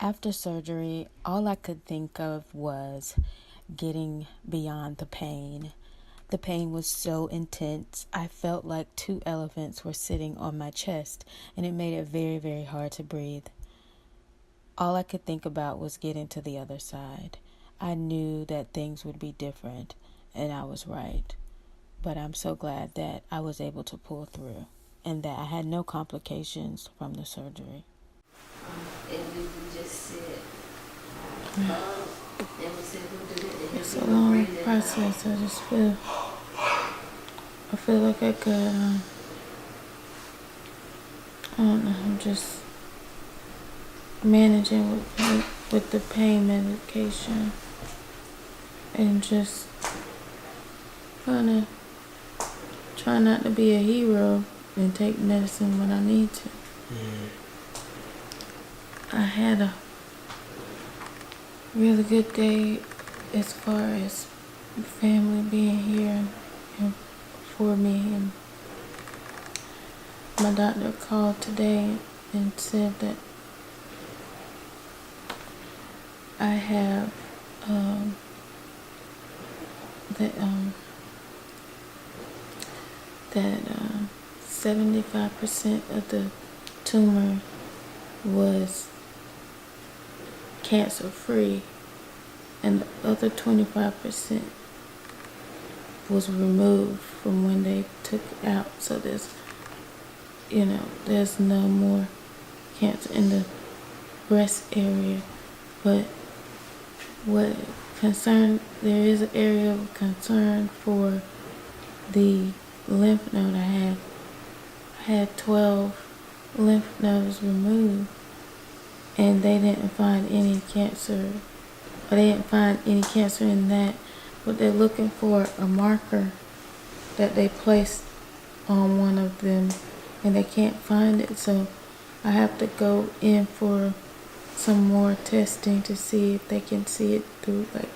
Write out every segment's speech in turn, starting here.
After surgery, all I could think of was getting beyond the pain. The pain was so intense, I felt like two elephants were sitting on my chest, and it made it very, very hard to breathe. All I could think about was getting to the other side. I knew that things would be different, and I was right. But I'm so glad that I was able to pull through, and that I had no complications from the surgery. And we just said, and we said we'll do it. It's a long process. I feel like I could, I don't know, I'm just managing with the pain medication and just try not to be a hero and take medicine when I need to. I had a really good day as far as family being here and for me, and my doctor called today and said that I have that 75% of the tumor was cancer free, and the other 25% was removed from when they took it out. So there's no more cancer in the breast area. But there is an area of concern for the lymph node. I had 12 lymph nodes removed, and they didn't find any cancer, or they didn't find any cancer in that, but they're looking for a marker that they placed on one of them, and they can't find it. So I have to go in for some more testing to see if they can see it through like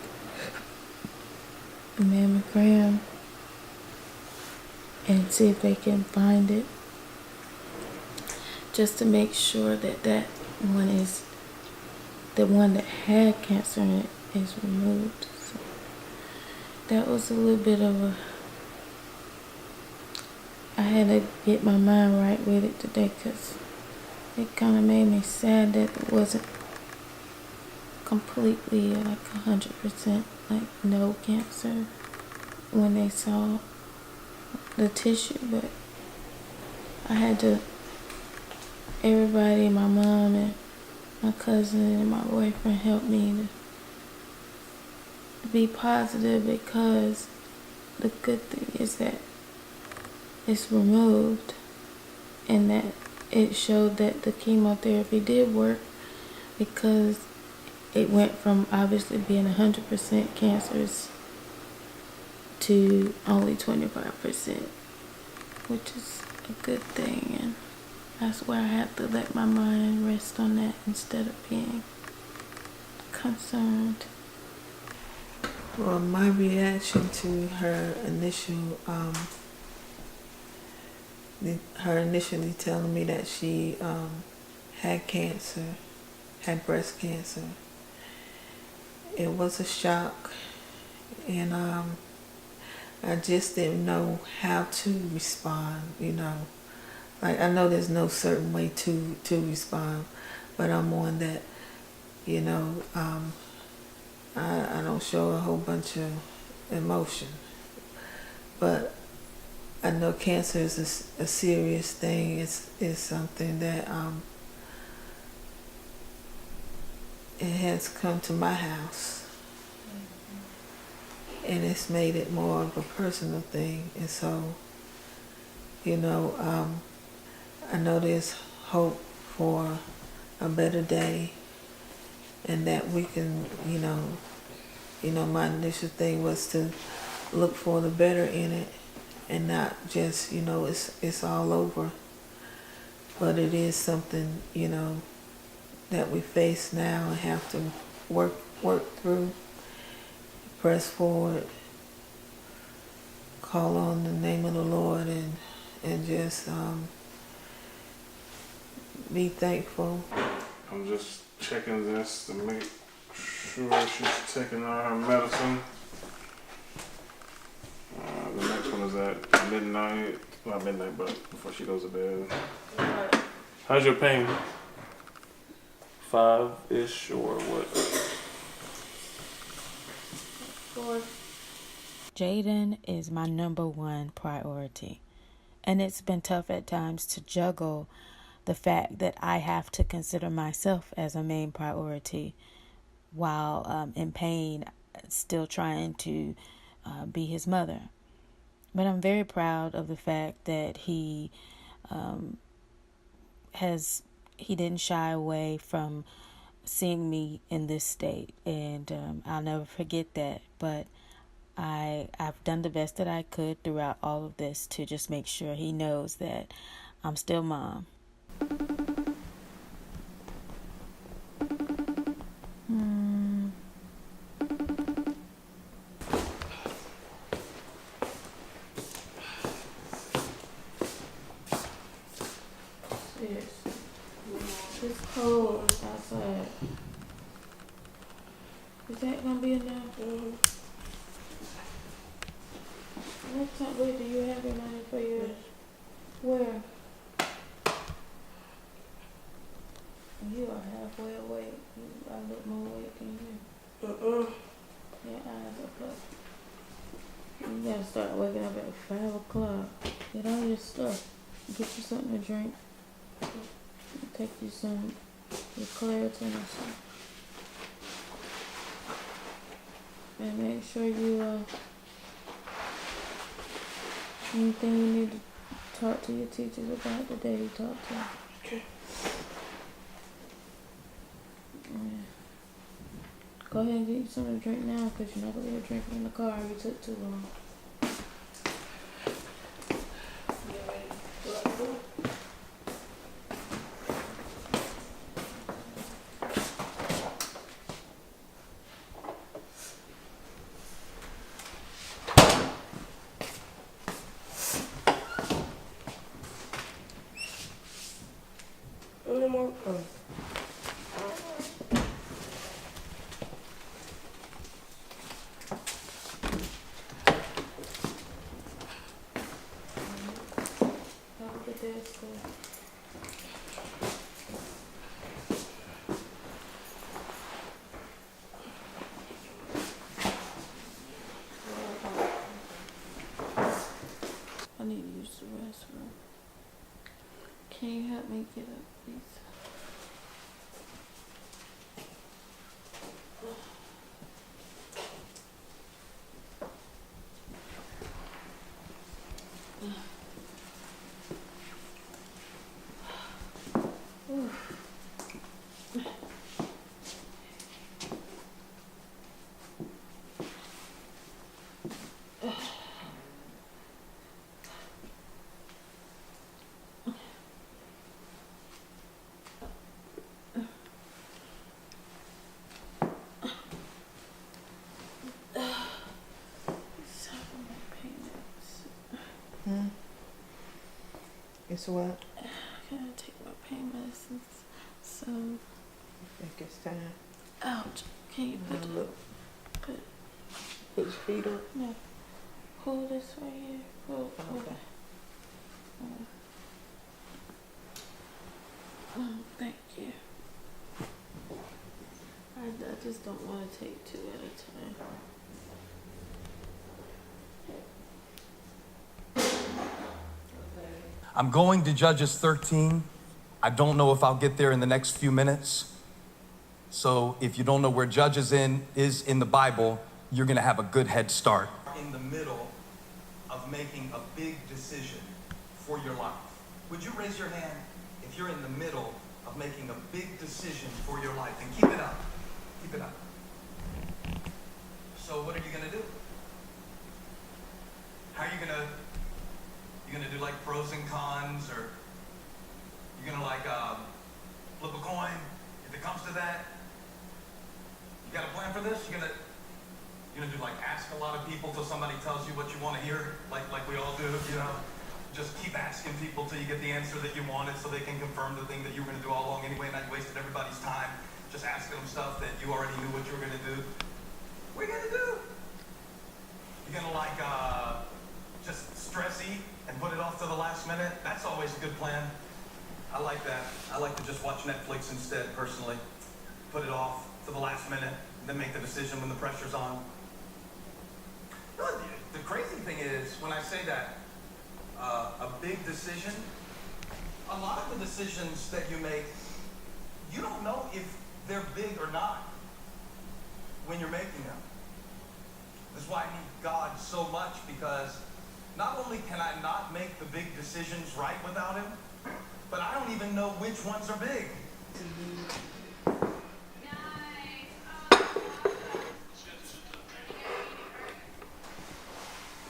a mammogram and see if they can find it, just to make sure that that one is the one that had cancer in it is removed. So that was a little bit of I had to get my mind right with it today, because it kind of made me sad that it wasn't completely like 100% like no cancer when they saw the tissue. But I had to, everybody, my mom and my cousin and my boyfriend helped me to be positive, because the good thing is that it's removed, and that it showed that the chemotherapy did work, because it went from obviously being 100% cancerous to only 25%, which is a good thing. And that's where I have to let my mind rest on that instead of being concerned. Well, my reaction to her initially telling me that she had cancer, had breast cancer, it was a shock, and I just didn't know how to respond. Like, I know there's no certain way to respond, but I'm one that, I don't show a whole bunch of emotion. But I know cancer is a serious thing. It's something that it has come to my house, and it's made it more of a personal thing. And so, I know there's hope for a better day, and that we can, my initial thing was to look for the better in it, and not just, it's all over. But it is something, that we face now and have to work through, press forward, call on the name of the Lord, and just be thankful. I'm just checking this to make sure she's taking all her medicine. The next one is at midnight. Not midnight, but before she goes to bed. How's your pain? 5-ish or what? 4. Jaden is my number one priority. And it's been tough at times to juggle the fact that I have to consider myself as a main priority while in pain, still trying to be his mother. But I'm very proud of the fact that he didn't shy away from seeing me in this state, and I'll never forget that. But I've done the best that I could throughout all of this to just make sure he knows that I'm still mom. It's cold outside. Is that gonna be enough? Next time, wait, do you have your money for yours? Where? You are halfway awake. I look more awake than you. Your eyes are closed. You gotta start waking up at 5 o'clock. Get all your stuff. Get you something to drink. Take you some Claritin or something. And make sure you, anything you need to talk to your teachers about the day you talk to them. Okay. Yeah. Go ahead and get you something to drink now, because you're not going to be drinking in the car if you took too long. I need to use the restroom. Can you help me get up, please? It's what? I gotta take my pain medicines. So, I think it's time. ouch. Can you put Put your feet up. no. Pull this right here. Pull Okay. Oh, thank you. I just don't want to take 2 at a time. I'm going to Judges 13. I don't know if I'll get there in the next few minutes. So if you don't know where Judges is in the Bible, you're going to have a good head start. In the middle of making a big decision for your life. Would you raise your hand if you're in the middle of making a big decision for your life? And keep it up. Keep it up. So what are you going to do? How are you going to... You gonna do like pros and cons, or you gonna like flip a coin if it comes to that? You got a plan for this? You gonna do like ask a lot of people till somebody tells you what you want to hear, like we all do, you know? Just keep asking people till you get the answer that you wanted, so they can confirm the thing that you were gonna do all along anyway, and not wasted everybody's time. just asking them stuff that you already knew what you were gonna do. What are you gonna do? You're gonna like just stress eat and put it off to the last minute? That's always a good plan. I like that. I like to just watch Netflix instead, personally. Put it off to the last minute, then make the decision when the pressure's on. You know, the crazy thing is, when I say that, a big decision, a lot of the decisions that you make, you don't know if they're big or not when you're making them. That's why I need God so much, because not only can I not make the big decisions right without him, but I don't even know which ones are big.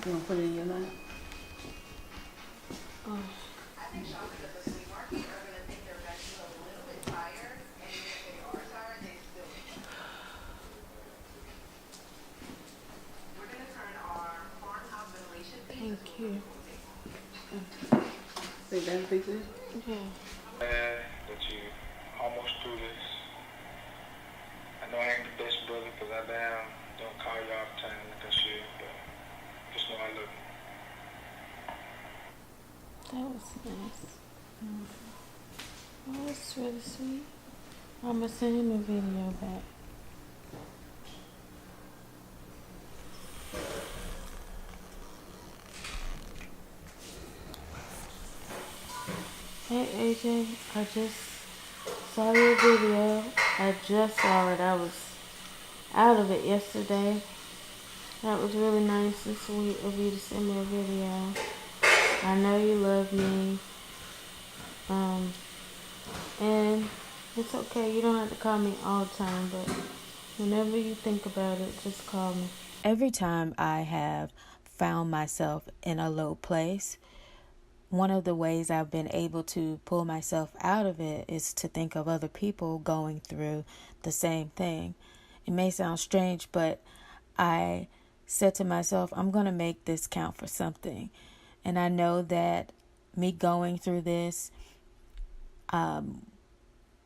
You want to put it in your lap? Oh. I think shoppers at the flea market are going to think they're actually a little bit tired, and even if they are tired, they still. We're going to turn our farmhouse ventilation feed. Thank you. Say that fix it? Yeah. Glad that you almost through this. I know I ain't the best brother because I don't call you all the time like I should, but just know I love you. That was nice. Oh, that's really sweet. I'm gonna send him a video back. Hey AJ, I just saw your video. I just saw it. I was out of it yesterday. That was really nice and sweet of you to send me a video. I know you love me. And it's okay. You don't have to call me all the time, but whenever you think about it, just call me. Every time I have found myself in a low place, one of the ways I've been able to pull myself out of it is to think of other people going through the same thing. It may sound strange, but I said to myself, I'm going to make this count for something. And I know that me going through this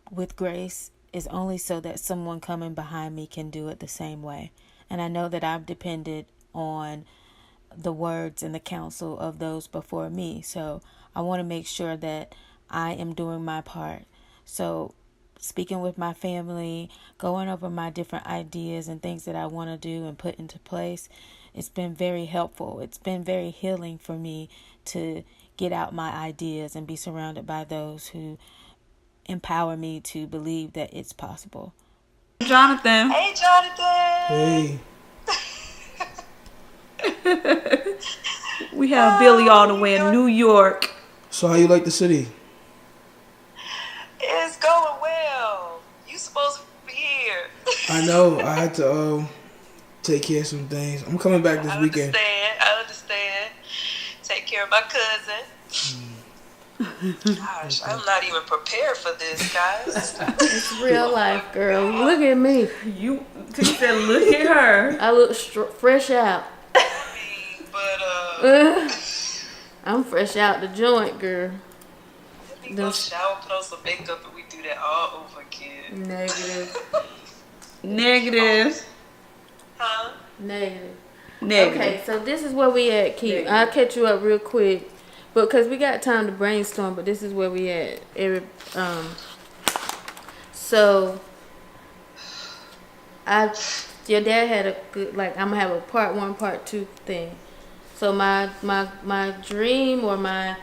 with grace is only so that someone coming behind me can do it the same way. And I know that I've depended on the words and the counsel of those before me. So I want to make sure that I am doing my part. So speaking with my family, going over my different ideas and things that I want to do and put into place, it's been very helpful. It's been very healing for me to get out my ideas and be surrounded by those who empower me to believe that it's possible. Jonathan. Hey, Jonathan. Hey. We have Billy all the way in New York. So how you like the city? It's going well. You supposed to be here. I know. I had to take care of some things. I'm coming back this weekend. I understand. Take care of my cousin. Gosh, I'm not even prepared for this, guys. It's real life, girl. Look at me. You said, look at her. I look fresh out. I'm fresh out the joint, girl. We go shower, put on some makeup, and we do that all over again. Negative. Huh? Negative. Negative. Okay, so this is where we at, Keith. I'll catch you up real quick. Because we got time to brainstorm, but this is where we at. So your dad had a good, like, I'm gonna have a part 1, part 2 thing. So my dream or my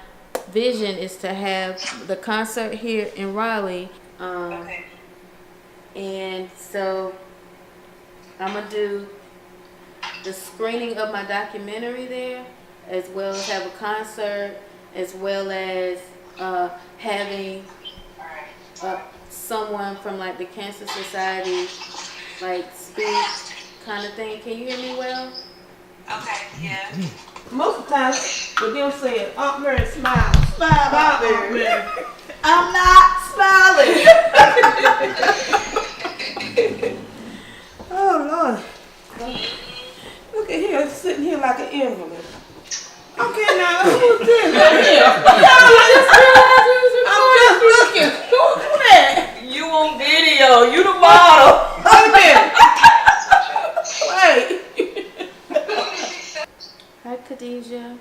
vision is to have the concert here in Raleigh. Okay. And so I'm gonna do the screening of my documentary there, as well as have a concert, as well as having someone from like the Cancer Society like speak kind of thing. Can you hear me well? Okay, yeah. Most of the time, with them saying, Aunt Mary, smile, Aunt Mary. I'm not smiling. Oh, Lord. Look at here, sitting here like an invalid. Okay, now, who's this right here? I'm just looking. Who that? You on video. Oh, you the model. Wait a minute. Wait. Hi, Khadijah.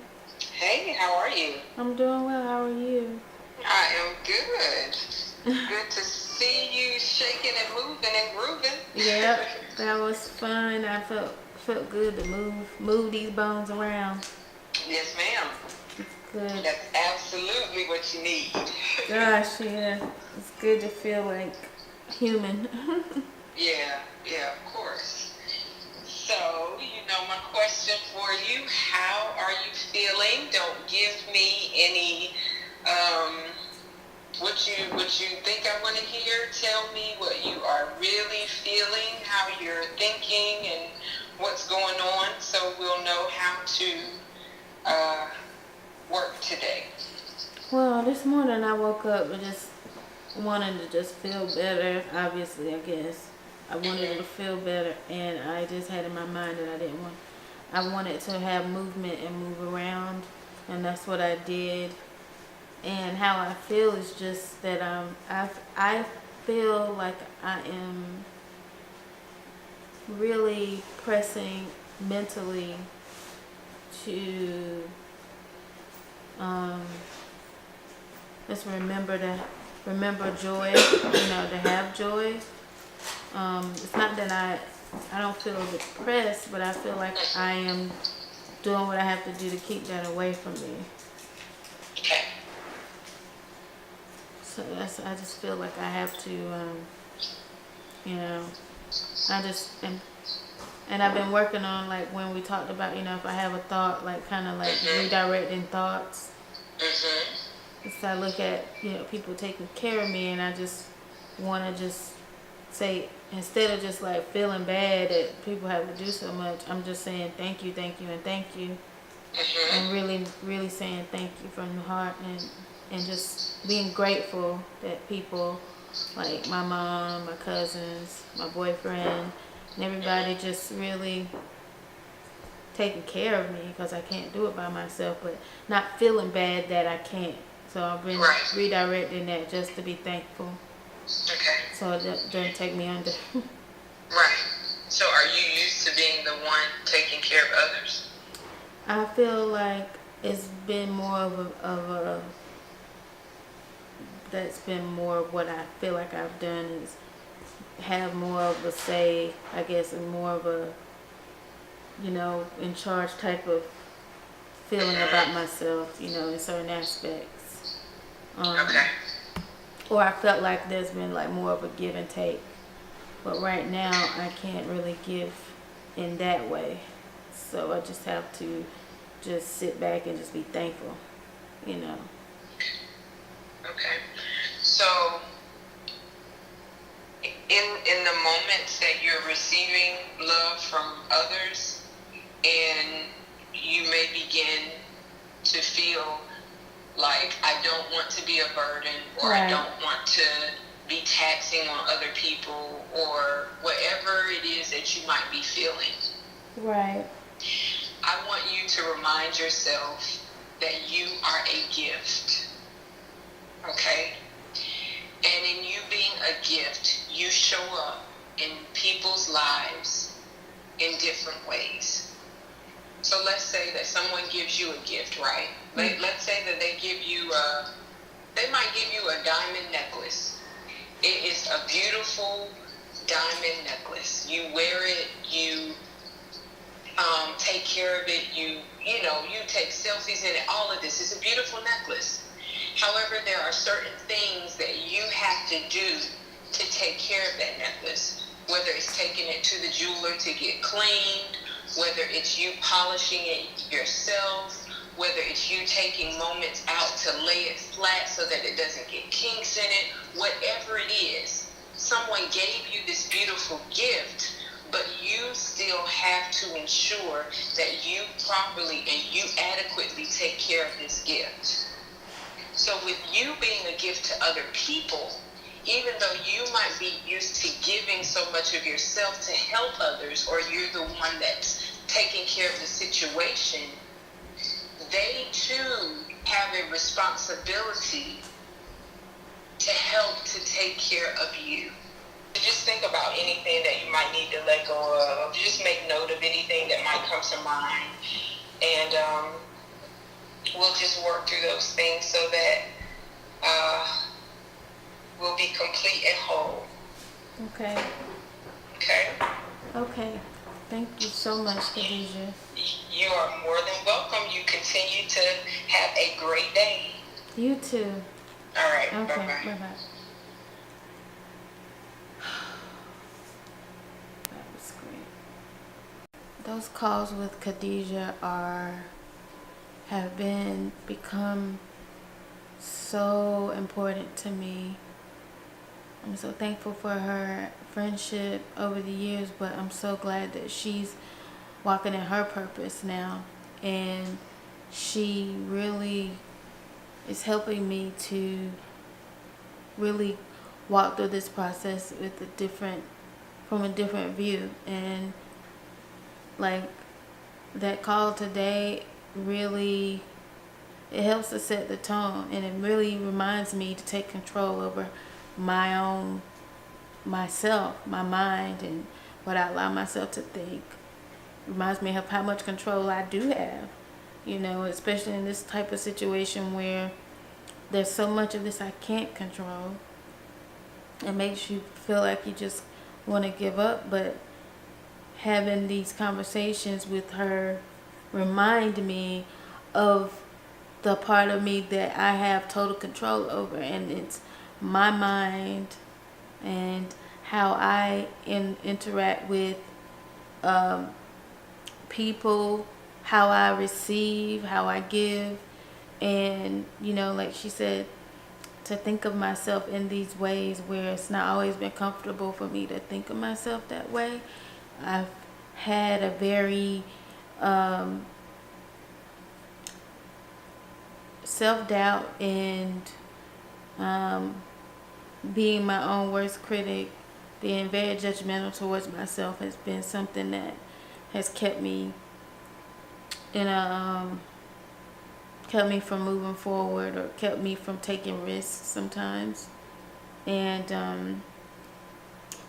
Hey, how are you? I'm doing well. How are you? I am good. Good to see you shaking and moving and grooving. Yep, that was fun. I felt good to move these bones around. Yes, ma'am. Good. That's absolutely what you need. Gosh, yeah, it's good to feel like human. Yeah, of course. So, my question for you, how are you feeling? Don't give me any, what you think I want to hear. Tell me what you are really feeling, how you're thinking, and what's going on, so we'll know how to work today. Well, this morning I woke up and just wanted to just feel better. Obviously, I guess I wanted to feel better, and I just had in my mind that I wanted to have movement and move around, and that's what I did. And how I feel is just that I feel like I am really pressing mentally to just remember joy, to have joy. It's not that I don't feel depressed, but I feel like I am doing what I have to do to keep that away from me. Okay. So I just feel like I have to, I just and I've been working on, like, when we talked about, if I have a thought, like, kind of like redirecting thoughts. So I look at, people taking care of me, and I just want to just say, instead of just like feeling bad that people have to do so much, I'm just saying thank you, and thank you. And really, really saying thank you from the heart, and just being grateful that people like my mom, my cousins, my boyfriend, and everybody just really taking care of me, because I can't do it by myself, but not feeling bad that I can't. So I've been redirecting that just to be thankful. Okay. So it doesn't take me under. Right. So are you used to being the one taking care of others? I feel like it's been more of a that's been more of what I feel like I've done, is have more of a say, I guess, and more of a, in charge type of feeling about myself, in certain aspects. Okay. Or I felt like there's been like more of a give and take. But right now I can't really give in that way. So I just have to just sit back and just be thankful, Okay. So in the moments that you're receiving love from others, and you may begin to feel like, I don't want to be a burden, or I don't want to be taxing on other people, or whatever it is that you might be feeling. Right. I want you to remind yourself that you are a gift. Okay? And in you being a gift, you show up in people's lives in different ways. So let's say that someone gives you a gift, right? Let's say that they might give you a diamond necklace. It is a beautiful diamond necklace. You wear it, you take care of it, you take selfies in it, all of this. It's a beautiful necklace. However, there are certain things that you have to do to take care of that necklace, whether it's taking it to the jeweler to get cleaned, whether it's you polishing it yourself, whether it's you taking moments out to lay it flat so that it doesn't get kinks in it, whatever it is, someone gave you this beautiful gift, but you still have to ensure that you properly and you adequately take care of this gift. So with you being a gift to other people, even though you might be used to giving so much of yourself to help others, or you're the one that's taking care of the situation, they too have a responsibility to help to take care of you. Just think about anything that you might need to let go of. Just make note of anything that might come to mind. And we'll just work through those things so that we'll be complete and whole. Okay. Okay? Okay. Thank you so much, Khadijah. You are more than welcome. You continue to have a great day. You too. All right. Okay. Bye-bye. Bye-bye. That was great. Those calls with Khadijah have become so important to me. I'm so thankful for her friendship over the years, but I'm so glad that she's walking in her purpose now, and she really is helping me to really walk through this process with from a different view. And like that call today really, it helps to set the tone, and it really reminds me to take control over myself, my mind, and what I allow myself to think. Reminds me of how much control I do have, especially in this type of situation where there's so much of this I can't control. It makes you feel like you just want to give up, but having these conversations with her remind me of the part of me that I have total control over, and it's my mind and how I interact with people, how I receive, how I give. And like she said, to think of myself in these ways where it's not always been comfortable for me to think of myself that way. I've had a very self-doubt and being my own worst critic, being very judgmental towards myself has been something that has kept me kept me from moving forward, or kept me from taking risks sometimes. And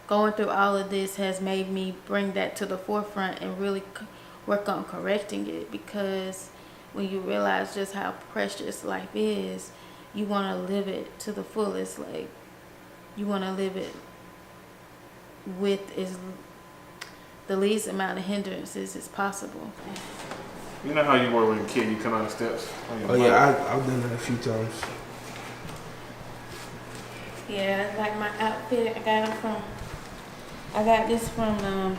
going through all of this has made me bring that to the forefront and really work on correcting it, because when you realize just how precious life is, you want to live it to the fullest. Like, you want to live it with the least amount of hindrances as possible. You know how you were when a kid, you come out the steps? Oh yeah, I've done that a few times. Yeah, like my outfit, I got this from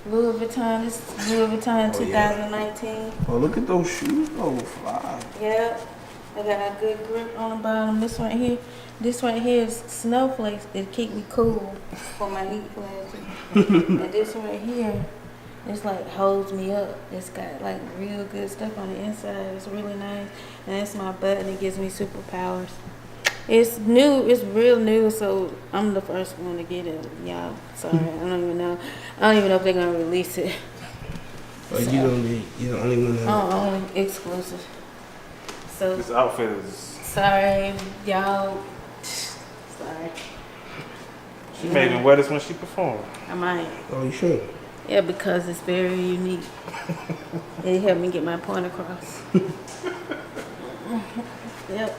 Louis Vuitton. This is Louis Vuitton 2019. Oh, look at those shoes. Oh, fly. Yep. I got a good grip on the bottom. This right here is snowflakes that keep me cool for my heat flashes. And this right here, it's like holds me up. It's got like real good stuff on the inside. It's really nice. And that's my button. It gives me superpowers. It's new. It's real new. So I'm the first one to get it, y'all. Sorry, I don't even know if they're gonna release it. But so, you're the only one. Only exclusive. So this outfit is. Sorry, y'all. Sorry. She made him wear this when she performed. I might. Oh, you should. Yeah, because it's very unique. It helped me get my point across. Yep.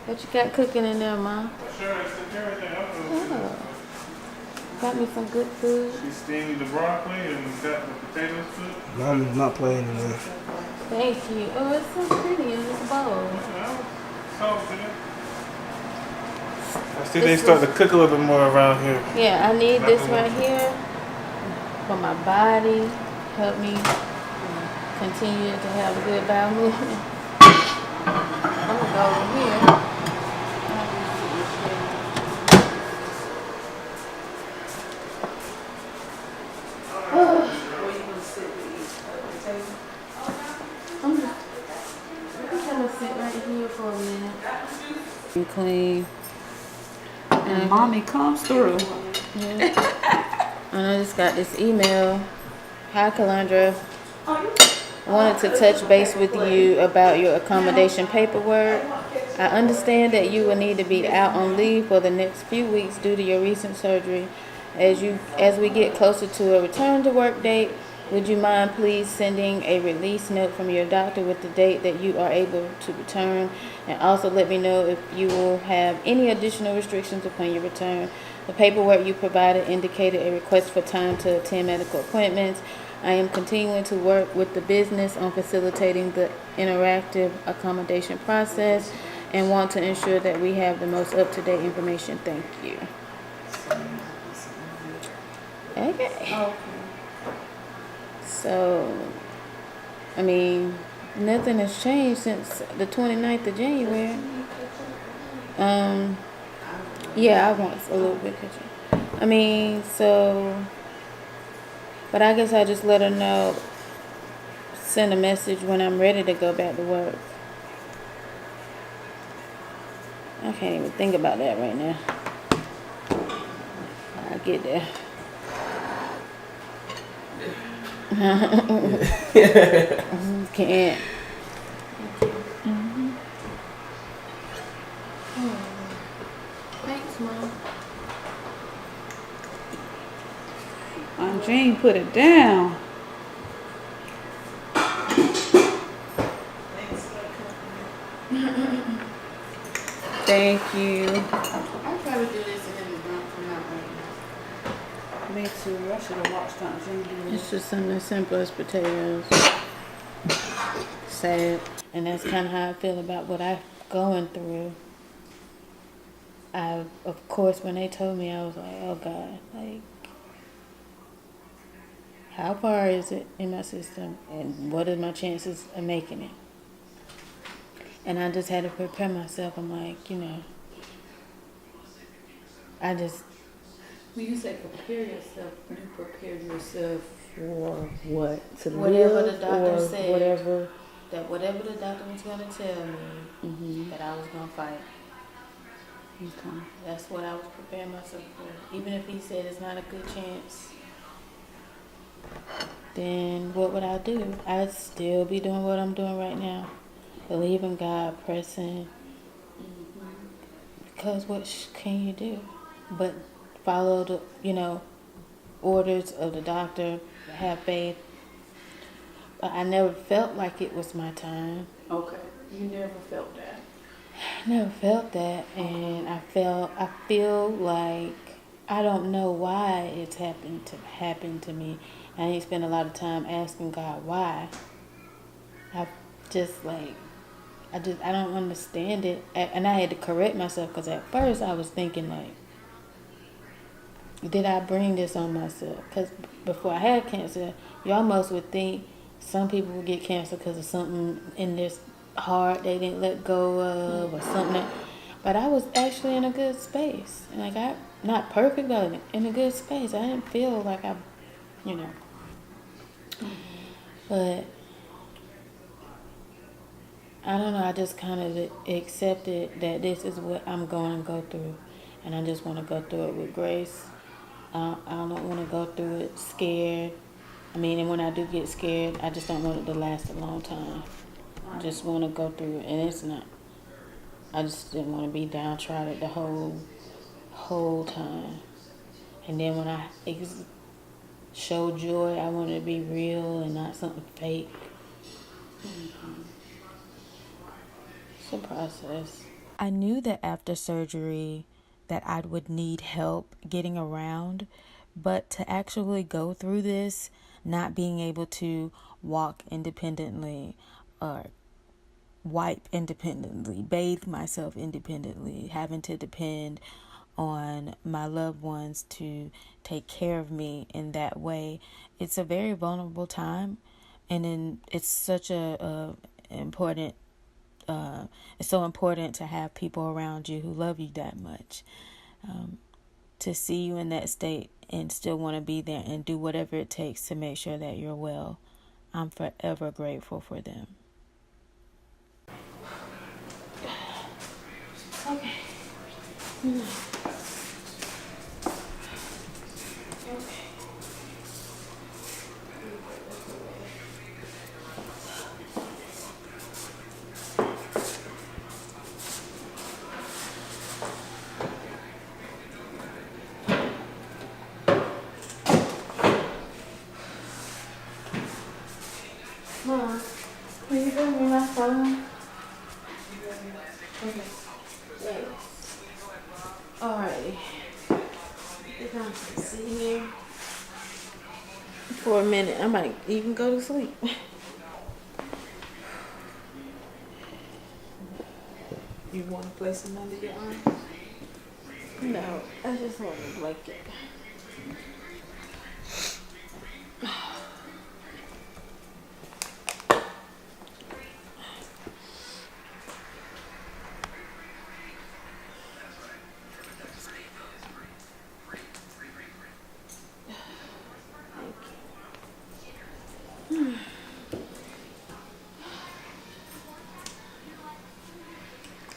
What you got cooking in there, Mom? Sure, it's everything else. Oh. Got me some good food. She steamed the broccoli and got the potatoes cooked. Mom's not playing in there. Thank you. Oh, it's so pretty in this bowl. I see they start to cook a little bit more around here. Yeah, I need this right here for my body. Help me continue to have a good bowel movement. I'm gonna go over here. I'm gonna sit right here for a minute. And clean. And mommy comes through. Yeah. And I just got this email. Hi, Colandra. I wanted to touch base with you about your accommodation paperwork. I understand that you will need to be out on leave for the next few weeks due to your recent surgery. As we get closer to a return to work date, would you mind please sending a release note from your doctor with the date that you are able to return, and also let me know if you will have any additional restrictions upon your return. The paperwork you provided indicated a request for time to attend medical appointments. I am continuing to work with the business on facilitating the interactive accommodation process and want to ensure that we have the most up-to-date information. Thank you. Okay. So, I mean, nothing has changed since the 29th of January. Yeah, I want a little bit picture. I mean, so, but I guess I just let her know, send a message when I'm ready to go back to work. I can't even think about that right now. I'll get there. Can't. Thanks, Mom. Aunt Jean put it down. Thank you. I'll try to do this and then don't come out right now. Me too. I should have watched Aunt Jean do this. It's just something as simple as potatoes. Sad. And that's kind of how I feel about what I'm going through. Of course, when they told me, I was like, oh God, like, how far is it in my system? And what are my chances of making it? And I just had to prepare myself. I'm like, you know, When you say prepare yourself, you prepare yourself for what? To whatever live the doctor or said, whatever? that whatever the doctor was going to tell me, that I was going to fight. Okay. That's what I was preparing myself for. Even if he said it's not a good chance, then what would I do? I'd still be doing what I'm doing right now. Believing God, pressing. Because what can you do? But follow the, orders of the doctor, have faith. But I never felt like it was my time. Okay. You never felt that. I never felt that, and I feel like I don't know why it's happened to me. I ain't spent a lot of time asking God why. I don't understand it, and I had to correct myself because at first I was thinking like, did I bring this on myself? Because before I had cancer, you almost would think some people would get cancer because of something in their heart they didn't let go of or something. But I was actually in a good space. Like, not perfect, but in a good space. I didn't feel like But I don't know. I just kind of accepted that this is what I'm going to go through. And I just want to go through it with grace. I don't want to go through it scared. I mean, and when I do get scared, I just don't want it to last a long time. I just want to go through it, and it's not. I just didn't want to be downtrodden the whole time. And then when I show joy, I want it to be real and not something fake. It's a process. I knew that after surgery that I would need help getting around, but to actually go through this, not being able to walk independently or wipe independently, bathe myself independently, having to depend on my loved ones to take care of me in that way, it's a very vulnerable time, and it's such important. It's so important to have people around you who love you that much. To see you in that state and still want to be there and do whatever it takes to make sure that you're well, I'm forever grateful for them. Okay. Mom, can you bring me my phone? Okay. Thanks. Alrighty. Get down to the seat here. For a minute, I might even go to sleep. You want to place them under your arm? No, I just want a blanket.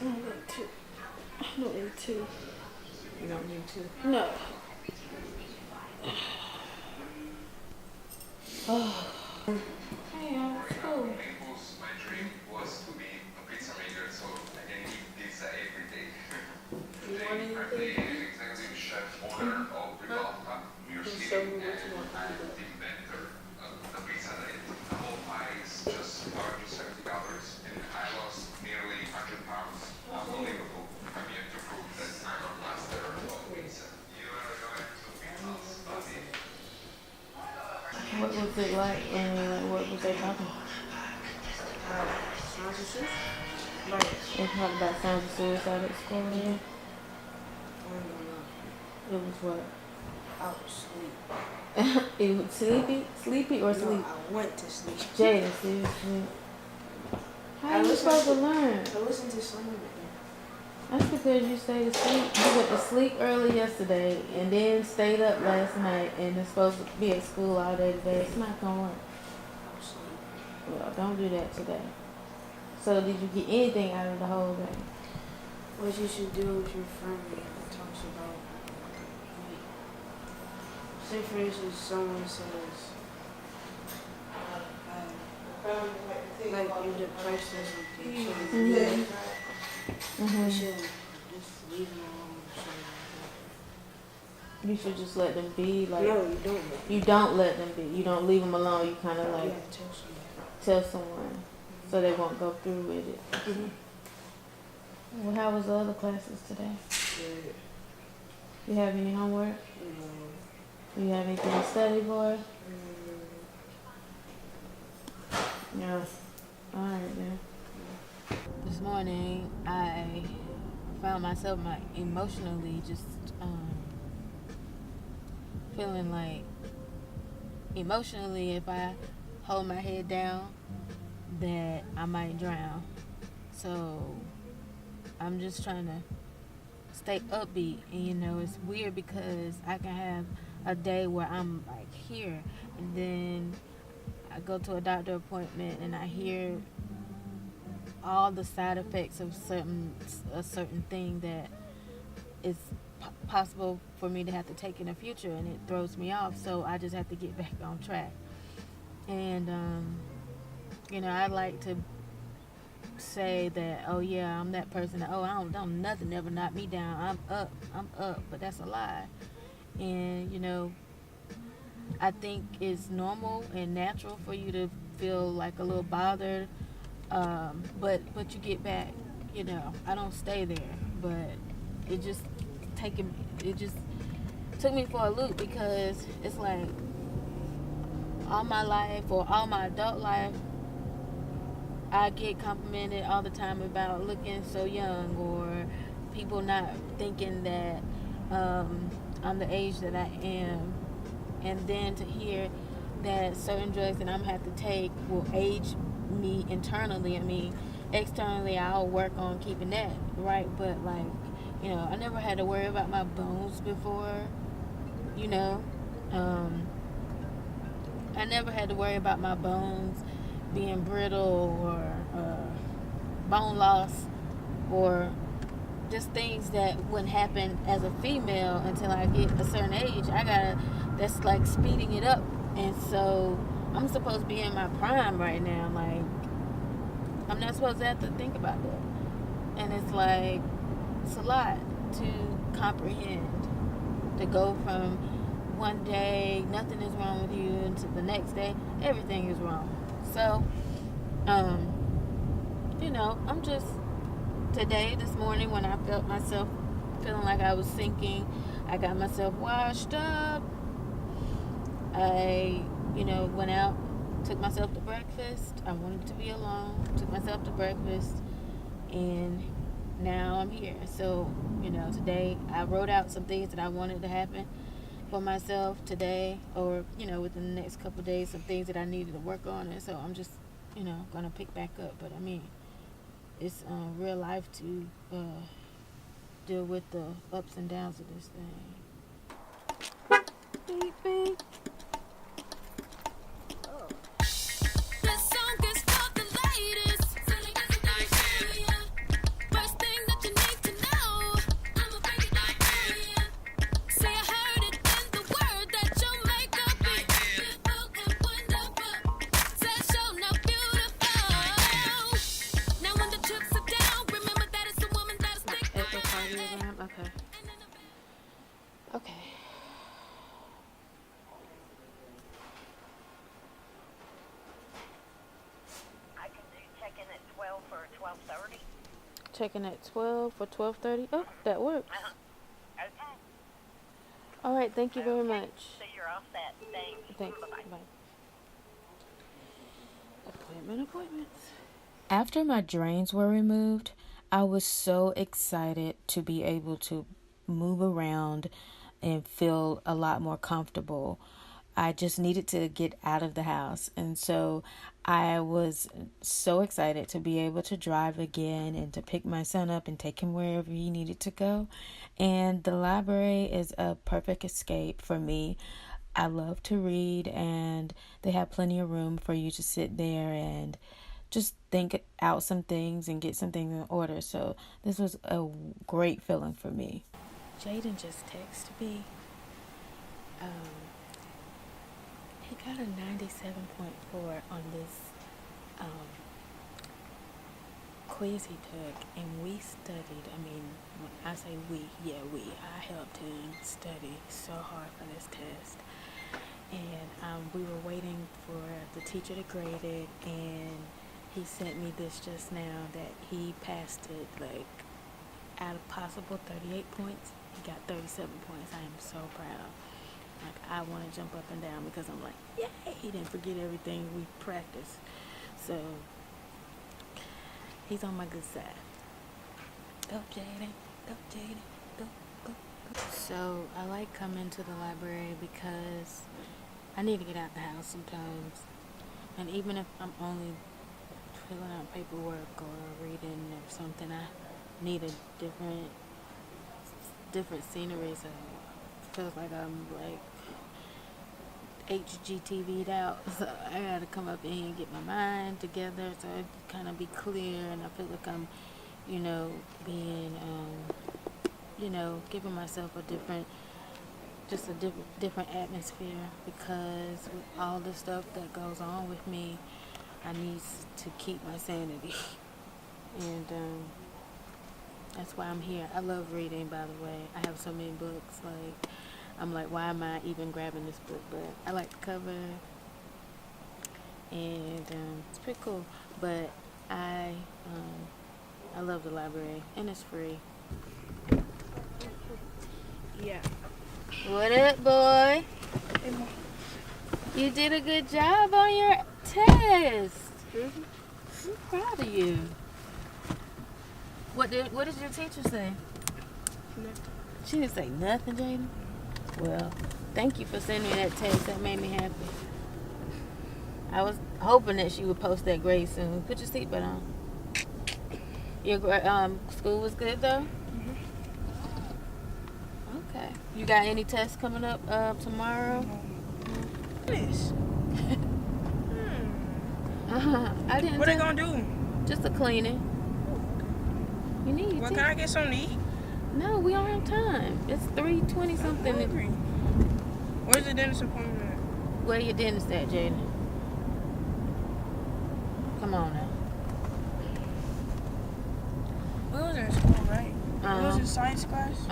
I don't need two. You don't need to. No. Oh. Hey, how was school? My dream was to be a pizza maker, so I can eat pizza every day. Today, I'm the executive chef owner of Rivalta, New York City, and I'm the inventor of the pizza diet. The whole pie is just $470, and I lost nearly 100 pounds. Unbelievable. I'm yet to prove that I'm a master of pizza. You are going to pizza study. What was it like? What was they talking about? Sounds of shit. They talked about sounds of suicide at school, yeah? It was what? I was asleep. It was sleepy? Sleepy or sleep? No, I went to sleep. Jada, seriously. How are you supposed to learn? I listened to some of it. That's because you stayed asleep. You went to sleep early yesterday and then stayed up last night and is supposed to be at school all day today. It's not gonna work. I was asleep. Well, don't do that today. So did you get anything out of the whole day? What you should do if your friend talks about, like, say for instance, someone says, like you're depressed or something. So you should just leave them alone or something like that. You should just let them be. Like No, you don't. you don't let them be. You don't leave them alone. You kind of You like have to tell somebody. tell someone so they won't go through with it. Well, how was the other classes today? Yeah. You have any homework? You have anything to study for? No. All right then. This morning, I found myself emotionally just feeling like emotionally, if I hold my head down, that I might drown. So I'm just trying to stay upbeat. And it's weird because I can have a day where I'm like here, and then I go to a doctor appointment and I hear all the side effects of a certain thing that is possible for me to have to take in the future, and it throws me off. So I just have to get back on track. And I like to say that, oh yeah, I'm that person that, I don't nothing ever knock me down. I'm up, but that's a lie. And I think it's normal and natural for you to feel like a little bothered, but you get back. I don't stay there, but it just took me for a loop, because it's like all my life, or all my adult life, I get complimented all the time about looking so young, or people not thinking that I'm the age that I am. And then to hear that certain drugs that I'm going to have to take will age me internally. I mean, externally, I'll work on keeping that, right? But, like, I never had to worry about my bones before, I never had to worry about my bones being brittle, or bone loss, or just things that wouldn't happen as a female until I get a certain age. That's like speeding it up. And so I'm supposed to be in my prime right now. Like, I'm not supposed to have to think about that. And it's like, it's a lot to comprehend, to go from one day nothing is wrong with you, and to the next day everything is wrong. So, you know, I'm just today, this morning, when I felt myself feeling like I was sinking, I got myself washed up. I, you know, went out, took myself to breakfast. I wanted to be alone. Took myself to breakfast, and now I'm here. So, you know, today I wrote out some things that I wanted to happen for myself today, or, you know, within the next couple of days, some things that I needed to work on. And so I'm just, you know, gonna pick back up. But I mean, it's real life to deal with the ups and downs of this thing. Beep, beep. Okay. I can do check-in at 12 for 12:30. Check-in at 12 for 12:30. Oh, that works. Okay. All right. Thank you very much. So you're all set. Thanks. Bye-bye. Bye. Appointments. After my drains were removed, I was so excited to be able to move around and feel a lot more comfortable. I just needed to get out of the house. And so I was so excited to be able to drive again and to pick my son up and take him wherever he needed to go. And the library is a perfect escape for me. I love to read, and they have plenty of room for you to sit there and just think out some things and get some things in order. So this was a great feeling for me. Jaden just texted me. He got a 97.4 on this quiz he took, and we studied. I mean, when I say we, I helped him study so hard for this test. And we were waiting for the teacher to grade it, and he sent me this just now that he passed it, like, out of possible 38 points, he got 37 points. I am so proud. Like, I want to jump up and down because I'm like, yay, he didn't forget everything we practiced. So, he's on my good side. Go, Jaden. Go, Jaden. Go, go, go. So, I like coming to the library because I need to get out the house sometimes. And even if I'm only filling out paperwork or reading or something, I need a different scenery. So it feels like I'm like HGTV'd out. So I gotta come up in here and get my mind together so I kind of be clear, and I feel like I'm, you know, being, you know, giving myself a different atmosphere, because with all the stuff that goes on with me, I need to keep my sanity. And that's why I'm here. I love reading, by the way. I have so many books. Like, I'm like, why am I even grabbing this book? But I like the cover, and it's pretty cool. But I love the library, and it's free. Yeah. What up, boy? You did a good job on your test. I'm proud of you. What did your teacher say? Nothing. She didn't say nothing, Jaden? Well, thank you for sending me that text. That made me happy. I was hoping that she would post that grade soon. Put your seatbelt on. Your school was good, though? Okay. You got any tests coming up tomorrow? Yes. I didn't. What they gonna do? Just a cleaning. You need. Well, can I get something to eat? No, we don't have time. It's 3:20 something. I'm hungry. Where's the dentist appointment at? Where your dentist at, Jaden? Come on now. We was in school, right? We was in science class.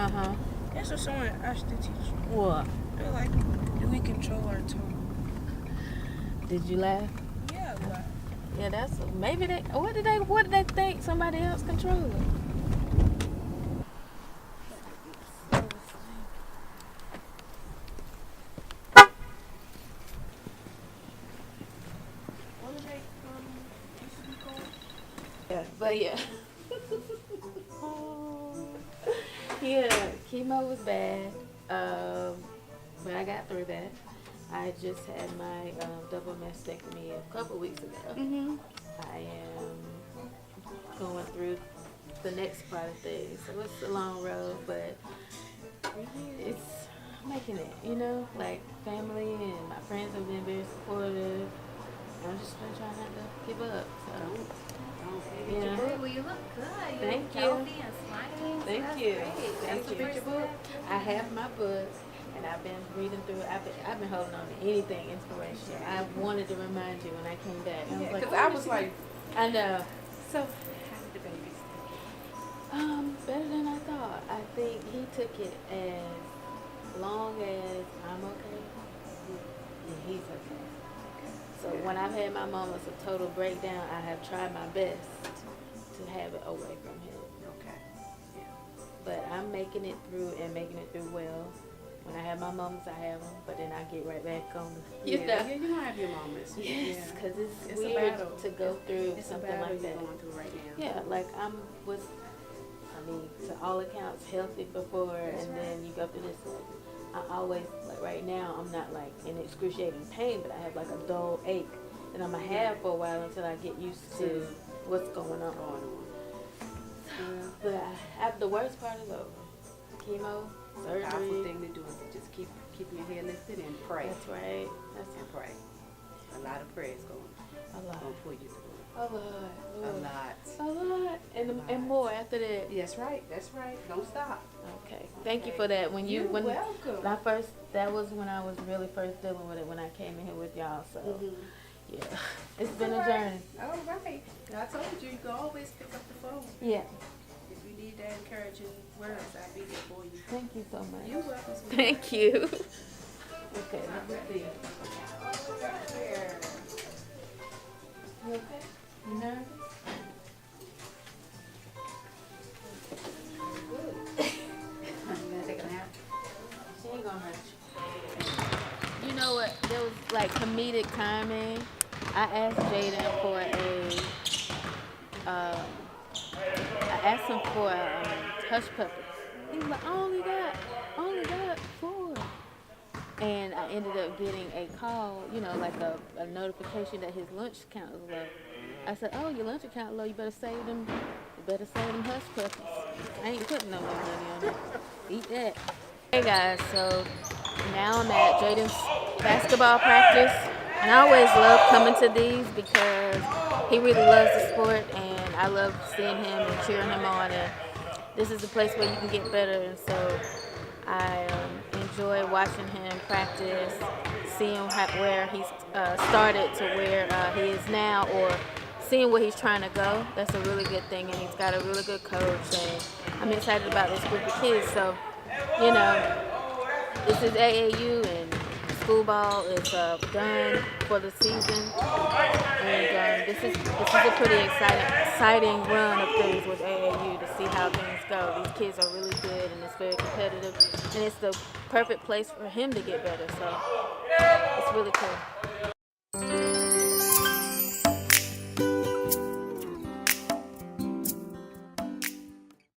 Guess what someone asked the teacher? What? They're like, do we control our tongue? Did you laugh? Yeah, I laughed. Yeah, that's maybe they. What did they think somebody else controlled? Yeah, but yeah. Yeah, chemo was bad, but I got through that. I just had my double mastectomy a couple weeks ago. I am going through the next part of things, so it's a long road, but it's making it. Like family and my friends have been very supportive. I'm just been trying not to give up. So. Yeah. Well, you look good. Thank you. Healthy and smiling. Thank That's you. Great. Thank you. Your book. I have my book, and I've been reading through it. I've been holding on to anything inspirational. I wanted to remind you when I came back. I was like, because I was like, I know. So, how did the baby stay? Better than I thought. I think he took it as long as I'm okay, and he's okay. So when I've had my moments of total breakdown, I have tried my best to have it away from him. okay, yeah. But I'm making it through and making it through well. When I have my moments, I have them, but then I get right back on. You're gonna have your moments. Yes, because it's a weird battle. to go through It's something a battle like that. you're going through right now. Yeah, like to all accounts, healthy before, That's and right. then you go through this. I always, like right now, I'm not like in excruciating pain, but I have like a dull ache that I'm gonna have for a while until I get used to what's going on. But the worst part is over. Chemo, surgery. Powerful thing to do is to just keep your head lifted and pray. That's right. And pray. A lot of prayers going to pull you through. A lot. A lot. A lot. And more after that. That's right. Don't stop. Okay. Thank you for that. When You're welcome. That was when I was really first dealing with it, when I came in here with y'all. So, yeah. It's been a journey. All right. I told you can always pick up the phone. Yeah. If you need that encouraging words, I'll be there for you. Thank you so much. You're welcome. Thank you. Okay, let me see. You okay? You nervous? Good. You gonna take a nap? She ain't gonna hurt you. You know what? There was like comedic timing. I asked Jaden for I asked him for hush puppies. He was like, I only got 4. And I ended up getting a call, like a notification that his lunch count was low. I said, oh, your lunch account low, you better save them hush puppies. I ain't putting no more money on it. Eat that. Hey guys, so now I'm at Jaden's basketball practice. And I always love coming to these because he really loves the sport and I love seeing him and cheering him on. And this is a place where you can get better. And so I enjoy watching him practice, seeing where he's started to where he is now, or seeing where he's trying to go. That's a really good thing, and he's got a really good coach, and I'm excited about this group of kids. So, this is AAU, and school ball is done for the season, and this is a pretty exciting run of things with AAU to see how things go. These kids are really good, and it's very competitive, and it's the perfect place for him to get better. So it's really cool.